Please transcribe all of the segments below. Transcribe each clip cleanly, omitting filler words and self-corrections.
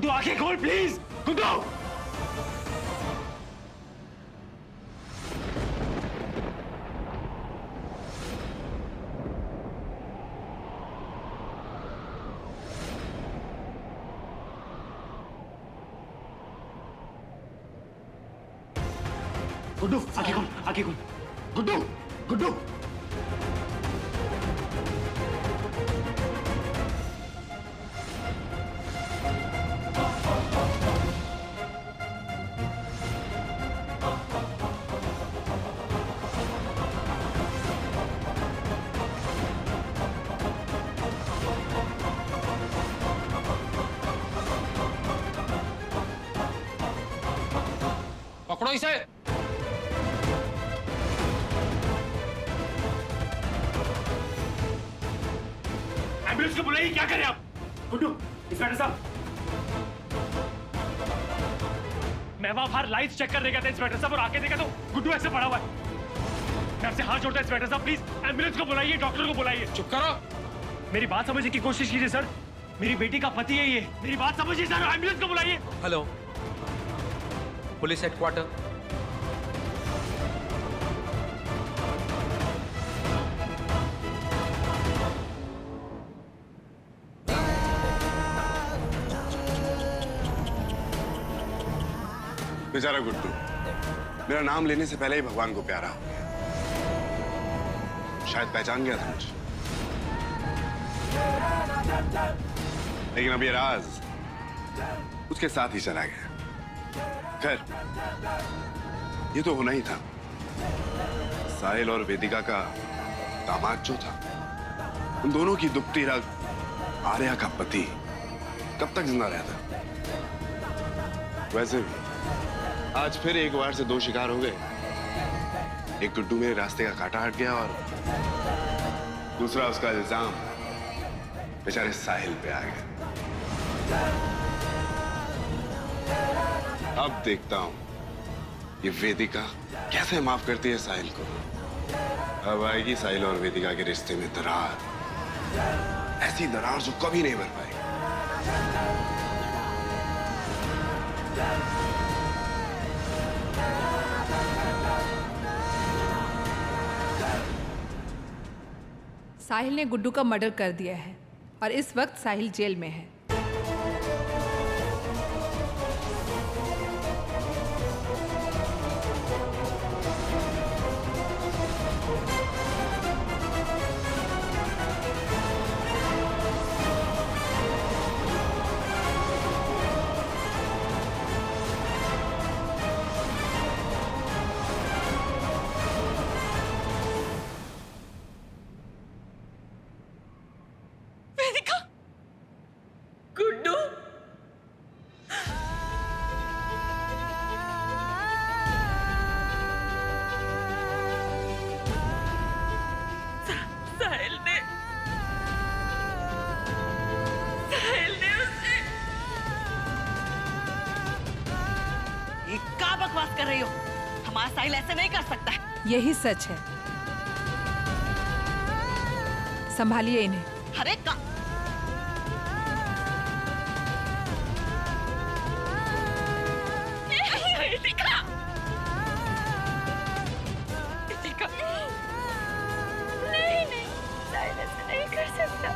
गुड्डू आंखें खोल प्लीज, गुड्डू। गुड्डू आंखें खोल, आंखें खोल, गुड्डू, गुड्डू। पकड़ो इसे। एम्बुलेंस को बुलाइए, क्या करें आप? गुड्डू, इंस्पेक्टर साहब। मैं वहां बाहर लाइट्स चेक करने गया था इंस्पेक्टर साहब, और आके देखा तो गुड्डू ऐसे पड़ा हुआ है। मैं आपसे हाथ जोड़ता इंस्पेक्टर साहब, प्लीज एम्बुलेंस को बुलाइए, डॉक्टर को बुलाइए। चुप करो। मेरी बात समझने की कोशिश कीजिए सर, मेरी बेटी का पति है ये, मेरी बात समझिए सर, एम्बुलेंस को बुलाइए। Hello, police headquarter. बेचारा गुड्डू मेरा नाम लेने से पहले ही भगवान को प्यारा हो गया। शायद पहचान गया था मुझे, लेकिन अब ये राज उसके साथ ही चला गया। खैर, ये तो होना ही था। साहिल और वेदिका का दामाद जो था, उन दोनों की दुबती रग आर्या का पति कब तक जिंदा रहता? वैसे भी आज फिर एक बार से दो शिकार हो गए। एक गुड्डू मेरे रास्ते का कांटा हट गया, और दूसरा उसका इल्जाम बेचारे साहिल पे आ गया। अब देखता हूं ये वेदिका कैसे माफ करती है साहिल को। अब आएगी साहिल और वेदिका के रिश्ते में दरार, ऐसी दरार जो कभी नहीं भर पाएगी। साहिल ने गुड्डू का मर्डर कर दिया है और इस वक्त साहिल जेल में है। गुड्डू, साहिल ने उसे। ये क्या बकवास कर रही हो? हमारा साहिल ऐसे नहीं कर सकता है। यही सच है, संभालिए इन्हें। अरे का नहीं, साहिल ऐसा नहीं कर सकता।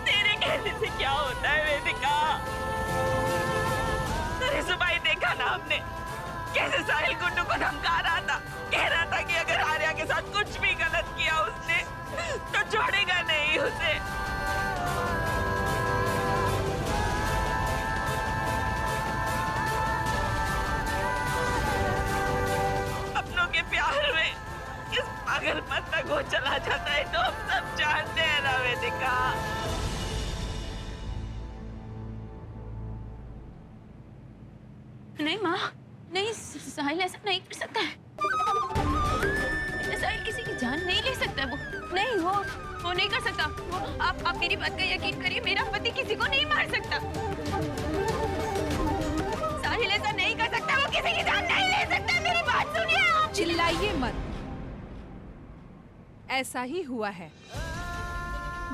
तेरे कहने से क्या होता है वेदिका? अरे सुबह ही देखा ना हमने कैसे साहिल गुड्डू को धमका रहा था, कह रहा था कि अगर आर्या के साथ कुछ भी गलत किया उसने तो छोड़ेगा नहीं उसे। अपनों के प्यार में इस पागलपन तक वो चला जाता है तो हम सब जानते हैं ना वेदिका। नहीं माँ, नहीं, साहिल ऐसा नहीं कर सकता है। साहिल किसी की जान नहीं ले सकता है। वो नहीं, वो नहीं कर सकता। वो आप मेरी बात का यकीन करिए, मेरा पति किसी को नहीं मार सकता। साहिल ऐसा नहीं कर सकता, वो किसी की जान नहीं ले सकता। मेरी बात सुनिए आप। चिल्लाइए मत। ऐसा ही हुआ है।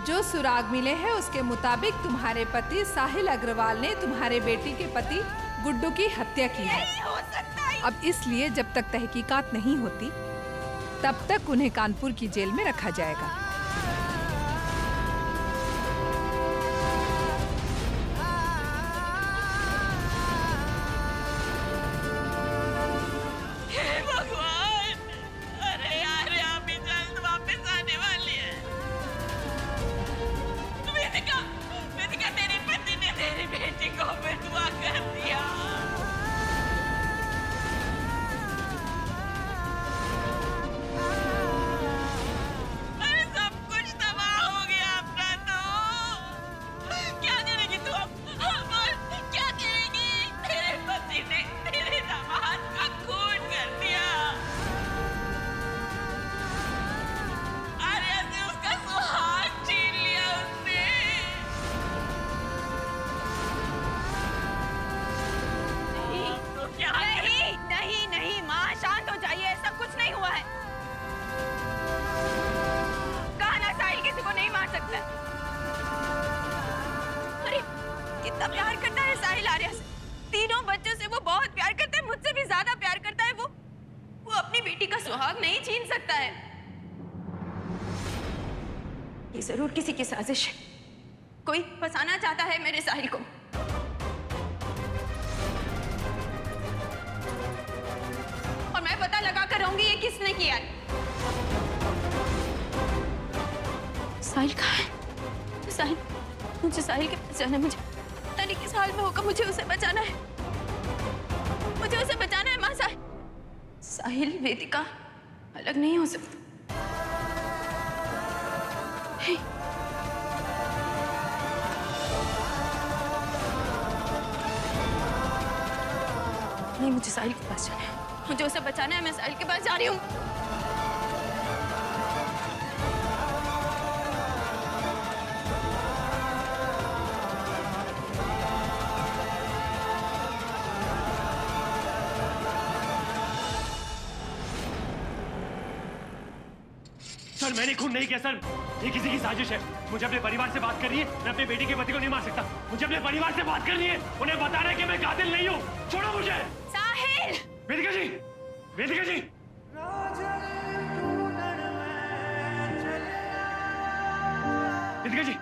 जो सुराग मिले हैं उसके मुताबिक तुम्हारे पति साहिल अग्रवाल ने तुम्हारे बेटी के पति गुड्डू की हत्या की है। नहीं हो सकता ये। अब इसलिए जब तक तहकीकात नहीं होती तब तक उन्हें कानपुर की जेल में रखा जाएगा। हे भगवान, अरे यार यहाँ भी जल्द वापस आने वाली है। वेदिका, वेदिका तेरी पति ने तेरी बेटी को विधवा कर दिया। अरे सब कुछ तबाह हो गया अपना तो। क्या करेगी तू अब? बोल, क्या करेगी? तेरे पति ने तेरे दामाद का खून कर दिया। आर्या से उसका सुहाग छीन लिया उसने। तो क्या नहीं नहीं नहीं माँ, शांत हो जाइए, ऐसा कुछ नहीं हुआ है। कहा ना साहिल किसी को नहीं मार सकता। अरे कितना प्यार करता है साहिल आर्या से। तीनों बच्चों से वो बहुत प्यार करता है, मुझसे भी ज्यादा प्यार करता है। वो अपनी बेटी का सुहाग नहीं छीन सकता है। ये जरूर किसी की साजिश है। कोई फंसाना चाहता है मेरे साहिल को। और मैं पता लगा कर रहूंगी ये किसने किया है। साहिल कहाँ है? साहिल, मुझे साहिल के पास जाना है। मुझे पता नहीं किस हाल में होगा, मुझे उसे बचाना है। मुझे उसे बचाना है माँ। साहिल वेदिका अलग नहीं हो सकता। हे। नहीं, मुझे साहिल के पास जाना है। मुझे उसे बचाना है। मैं साहिल के पास जा रही हूँ। सर मैंने खून नहीं किया सर, ये किसी की साजिश है। मुझे अपने परिवार से बात करनी है। मैं अपने बेटी के पति को नहीं मार सकता। मुझे अपने परिवार से बात करनी है, उन्हें बताना है कि मैं कातिल नहीं हूँ। छोड़ो मुझे। साहिल! वेदिका जी, वेदिका जी, वेदिका जी।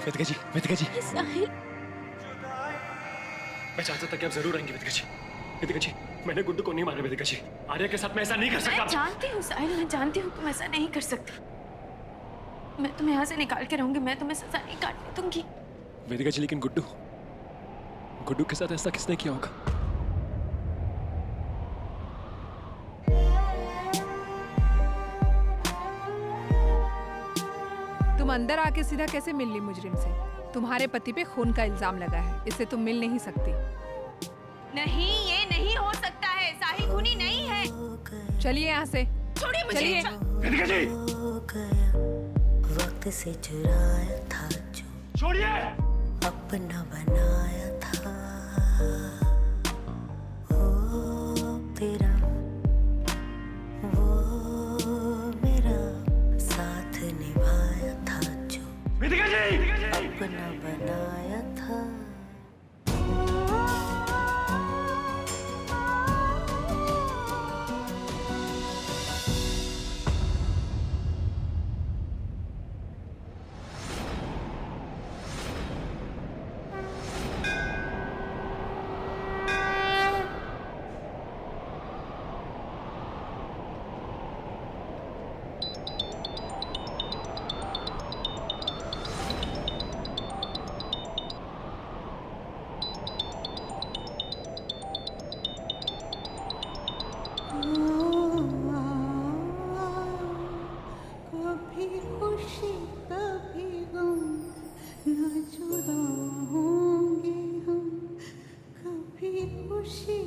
वेदिका जी, वेदिका जी, साहिल! मैं चाहता था कि आप जरूर आएंगे वेदिका जी। वेदिका जी, मैंने गुड्डू को नहीं मारा वेदिका जी। आर्या के साथ मैं ऐसा नहीं कर सकता। मैं जानती हूँ साहिल, मैं जानती हूँ तुम ऐसा नहीं कर सकती। मैं तुम्हें यहाँ से निकाल के रहूंगी। मैं तुम्हें सजा नहीं काटने दूंगी। वेदिका जी, लेकिन गुड्डू, गुड्डू के साथ ऐसा किसने किया होगा? तुम अंदर आके सीधा कैसे मिल ली मुजरिम से? तुम्हारे पति पे खून का इल्जाम लगा है, इससे तुम मिल नहीं सकती। नहीं, ये नहीं हो सकता है। साहिल खूनी नहीं है। चलिए यहाँ से, छोड़िए मुझे। चलिए। वेदिका जी, वक्त से चुराया था जो छोड़िए। अपना बनाया था, वो तेरा, वो मेरा साथ निभाया था जो वेदिका जी, वेदिका जी। अपना बनाया था। कभी खुशी कभी गम, न जुदा होंगे हम। कभी खुशी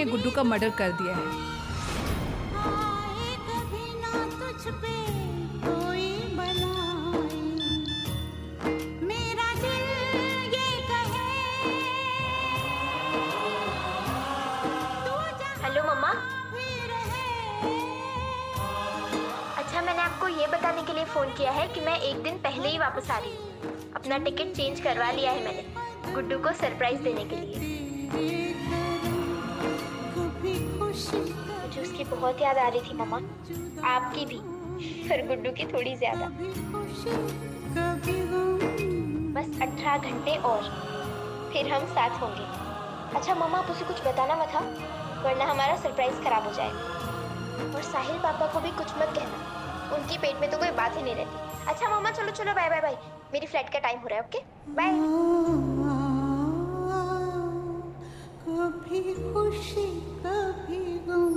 ने गुड्डू का मर्डर कर दिया है। आए कभी ना तुझ पे कोई बनाई, मेरा दिल ये कहे तू हेलो मम्मा। भी रहे। अच्छा, मैंने आपको ये बताने के लिए फ़ोन किया है कि मैं एक दिन पहले ही वापस आ रही हूँ। अपना टिकट चेंज करवा लिया है मैंने, गुड्डू को सरप्राइज देने के लिए। कभी खुशी मुझे उसकी बहुत याद आ रही थी मम्मा, आपकी भी, पर गुड्डू की थोड़ी ज़्यादा। कभी गम। बस 18 घंटे और फिर हम साथ होंगे। अच्छा मम्मा, आप उसे कुछ बताना मत हाँ, वरना हमारा सरप्राइज खराब हो जाएगा। और साहिल पापा को भी कुछ मत कहना, उनकी पेट में तो कोई बात ही नहीं रहती। अच्छा मम्मा, चलो चलो, बाय बाय बाय, मेरी फ्लाइट का टाइम हो रहा है। Okay bye. कभी खुशी कभी गम,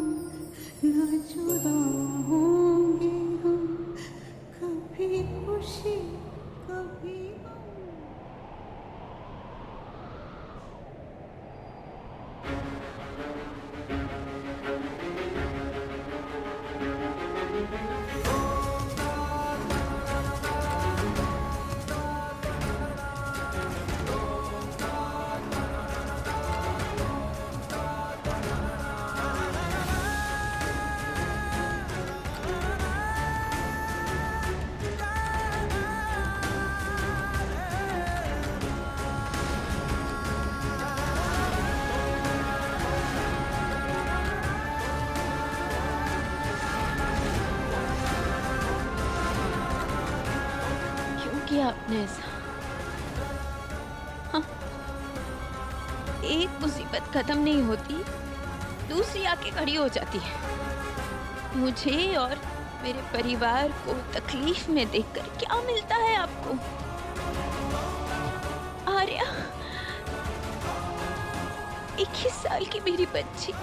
न जुदा होंगे हम, कभी खुशी कभी गम। किया आपने ऐसा? हाँ, एक मुसीबत खत्म नहीं होती, दूसरी आके खड़ी हो जाती है। मुझे और मेरे परिवार को तकलीफ में देखकर क्या मिलता है आपको? आर्या, 21 साल की मेरी बच्ची,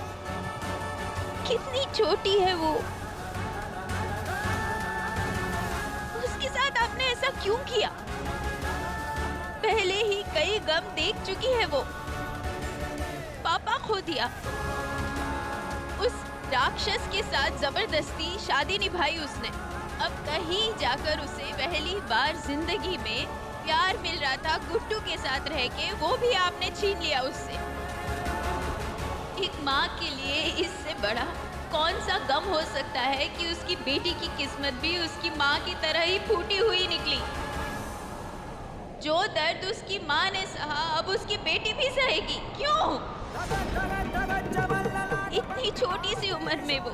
कितनी छोटी है वो। उसके साथ आपने ऐसा क्यों किया? पहले ही कई गम देख चुकी है वो। पापा खो दिया, उस राक्षस के साथ जबरदस्ती शादी निभाई उसने। अब कहीं जाकर उसे पहली बार जिंदगी में प्यार मिल रहा था गुड्डू के साथ रह के, वो भी आपने छीन लिया उससे। एक माँ के लिए इससे बड़ा कौन सा गम हो सकता है कि उसकी बेटी की किस्मत भी उसकी माँ की तरह ही फूटी हुई निकली। जो दर्द उसकी माँ ने सहा, अब उसकी बेटी भी सहेगी। क्यों? इतनी छोटी सी उम्र में वो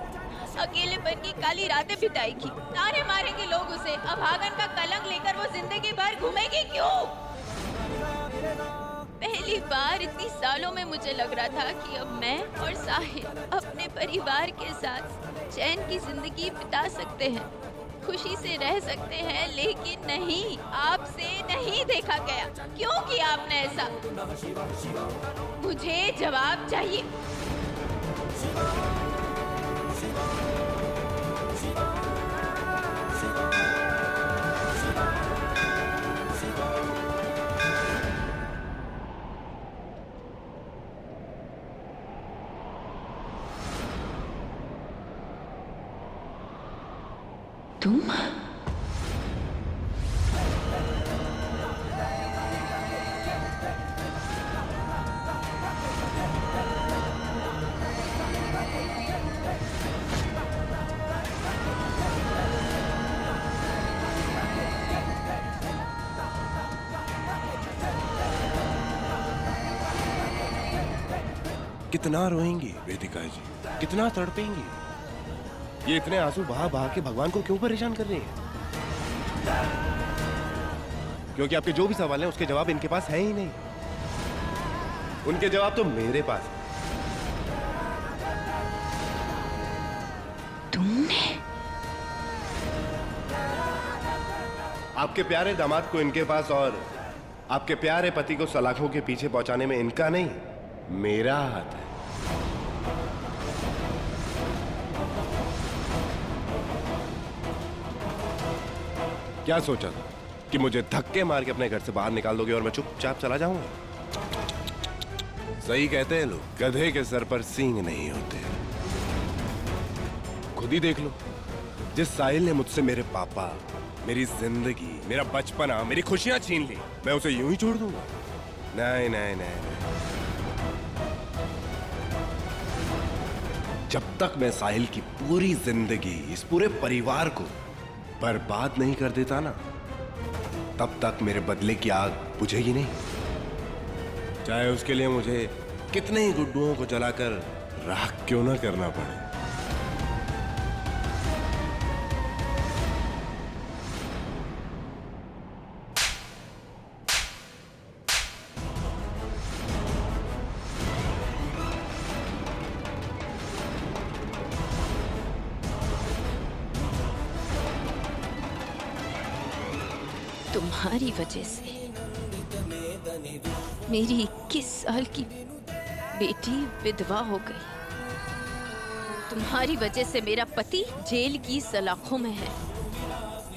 अकेलेपन की काली रातें बिताएगी, तारे मारेंगे लोग उसे, अभागन का कलंक लेकर वो जिंदगी भर घूमेगी। क्यों? पहली बार इतनी सालों में मुझे लग रहा था कि अब मैं और साहिल अपने परिवार के साथ चैन की जिंदगी बिता सकते हैं, खुशी से रह सकते हैं, लेकिन नहीं, आपसे नहीं देखा गया। क्यों किया आपने ऐसा? मुझे जवाब चाहिए। तुम? कितना रोएंगी वेदिका जी, कितना तड़पेंगी? ये इतने आंसू बहा बहा के भगवान को क्यों परेशान कर रही हैं? क्योंकि आपके जो भी सवाल हैं उसके जवाब इनके पास है ही नहीं। उनके जवाब तो मेरे पास है। तुमने? आपके प्यारे दामाद को इनके पास और आपके प्यारे पति को सलाखों के पीछे पहुंचाने में इनका नहीं, मेरा हाथ है। क्या सोचा था कि मुझे धक्के मार के अपने घर से बाहर निकाल दोगे और मैं चुपचाप चला जाऊंगा? सही कहते हैं लोग, गधे के सर पर सींग नहीं होते। खुद ही देख लो, जिस साहिल ने मुझसे मेरे पापा, मेरी जिंदगी, मेरा बचपना, मेरी खुशियां छीन ली, मैं उसे यूं ही छोड़ दूंगा? नहीं नहीं नहीं, नहीं। जब तक मैं साहिल की पूरी जिंदगी, इस पूरे परिवार को बर्बाद नहीं कर देता ना, तब तक मेरे बदले की आग बुझेगी नहीं। चाहे उसके लिए मुझे कितने ही गुड्डुओं को जलाकर राख क्यों ना करना पड़े। तुम्हारी वजह से मेरी 21 साल की बेटी विधवा हो गई। तुम्हारी वजह से मेरा पति जेल की सलाखों में है।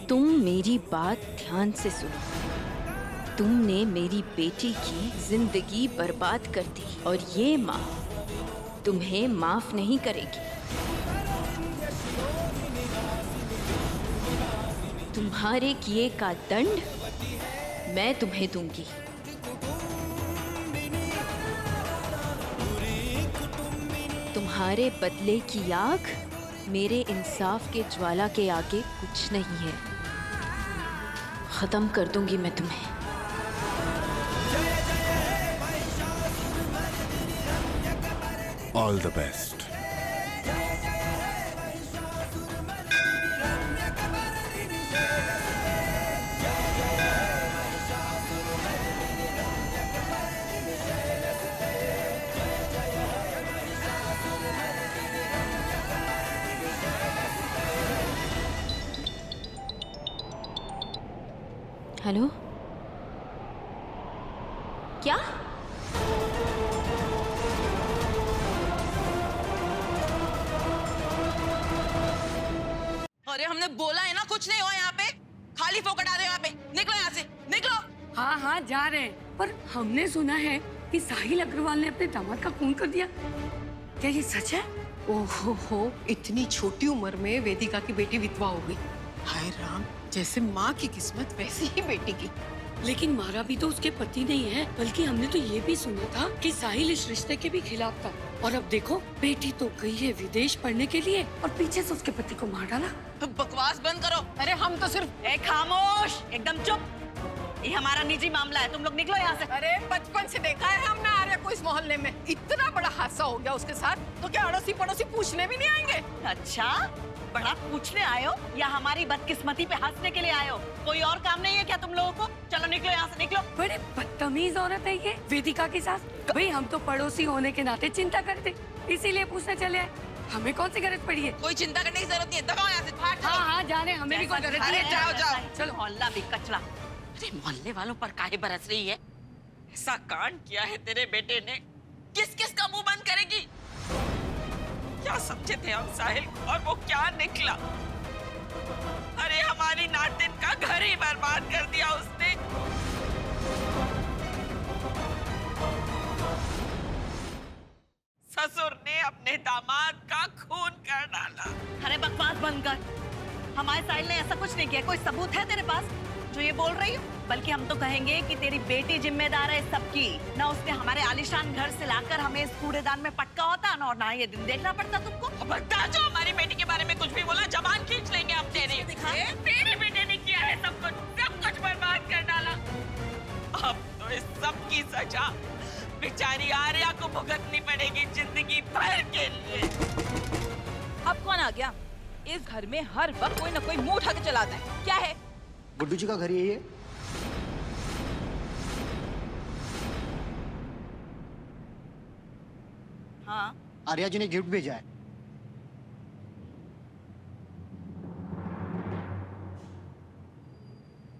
तुम मेरी बात ध्यान से सुनो। तुमने मेरी बेटी की जिंदगी बर्बाद कर दी और ये माँ तुम्हें माफ नहीं करेगी। तुम्हारे किए का दंड मैं तुम्हें दूंगी। तुम्हारे बदले की आग मेरे इंसाफ के ज्वाला के आगे कुछ नहीं है। खत्म कर दूंगी मैं तुम्हें। All the best. हेलो, क्या? अरे हमने बोला है ना कुछ नहीं हो यहाँ पे, खाली फोकट आ रहे हो यहाँ पे। निकलो यहाँ से, निकलो। हाँ हाँ जा रहे हैं, पर हमने सुना है कि साहिल अग्रवाल ने अपने दामाद का खून कर दिया। क्या ये सच है? ओहो, इतनी छोटी उम्र में वेदिका की बेटी विधवा हो गई। हाय राम, जैसे माँ की किस्मत वैसी ही बेटी की। लेकिन मारा भी तो उसके पति नहीं है, बल्कि हमने तो ये भी सुना था कि साहिल इस रिश्ते के भी खिलाफ था। और अब देखो, बेटी तो गई है विदेश पढ़ने के लिए और पीछे से उसके पति को मार डाला। बकवास बंद करो। अरे हम तो सिर्फ खामोश, एकदम चुप। ये हमारा निजी मामला है, तुम लोग निकलो यहाँ से। अरे बचपन से देखा है हमने आर्या को इस मोहल्ले में। इतना बड़ा हादसा हो गया उसके साथ, तो क्या अड़ोसी पड़ोसी पूछने भी नहीं आएंगे? अच्छा, बड़ा पूछने आयो या हमारी बदकिस्मती पे हंसने के लिए आयो? कोई और काम नहीं है क्या तुम लोगों को? चलो निकलो यहाँ से, निकलो। बड़े बदतमीज औरत है ये वेदिका के साथ। भाई हम तो पड़ोसी होने के नाते चिंता करते, इसीलिए पूछने चले आए। हमें कौन सी गरज पड़ी है? कोई चिंता करने की जरूरत नहीं है, दबाओ यहाँ से। हाँ हाँ जाने, हमें भी कोई गरज नहीं है। जाओ जाओ, चलो। मोहल्ला भी कचरा। अरे मोहल्ले वालों पर काहे बरस रही है? ऐसा कांड किया है तेरे बेटे ने, किस किस का मुंह बंद करेगी? क्या समझे थे हम साहिल को, और वो क्या निकला। अरे हमारी नाटिन का घर ही बर्बाद कर दिया उसने। ससुर ने अपने दामाद का खून कर डाला। अरे बकवास बंद कर। हमारे साहिल ने ऐसा कुछ नहीं किया। कोई सबूत है तेरे पास जो ये बोल रही हो? बल्कि हम तो कहेंगे कि तेरी बेटी जिम्मेदार है सबकी। ना उसने हमारे आलीशान घर से लाकर हमें इस कूड़ेदान में पटका होता, और ना ये दिन देखना पड़ता तुमको। जो हमारी बेटी के बारे में कुछ भी बोला, जबान खींच लेंगे हम तेरे। तेरे बेटे ने किया है सब कुछ बर्बाद कर डाला। अब तो इस सब की सजा बेचारी आर्या को भुगतनी पड़ेगी जिंदगी भर के लिए। अब कौन आ गया? इस घर में हर वक्त कोई ना कोई मुंह उठा के चलाता है। क्या है? गुड्डू जी का घर यही है। हाँ, आर्या जी ने गिफ्ट भेजा है।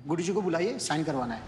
गुड्डू जी को बुलाइए, साइन करवाना है।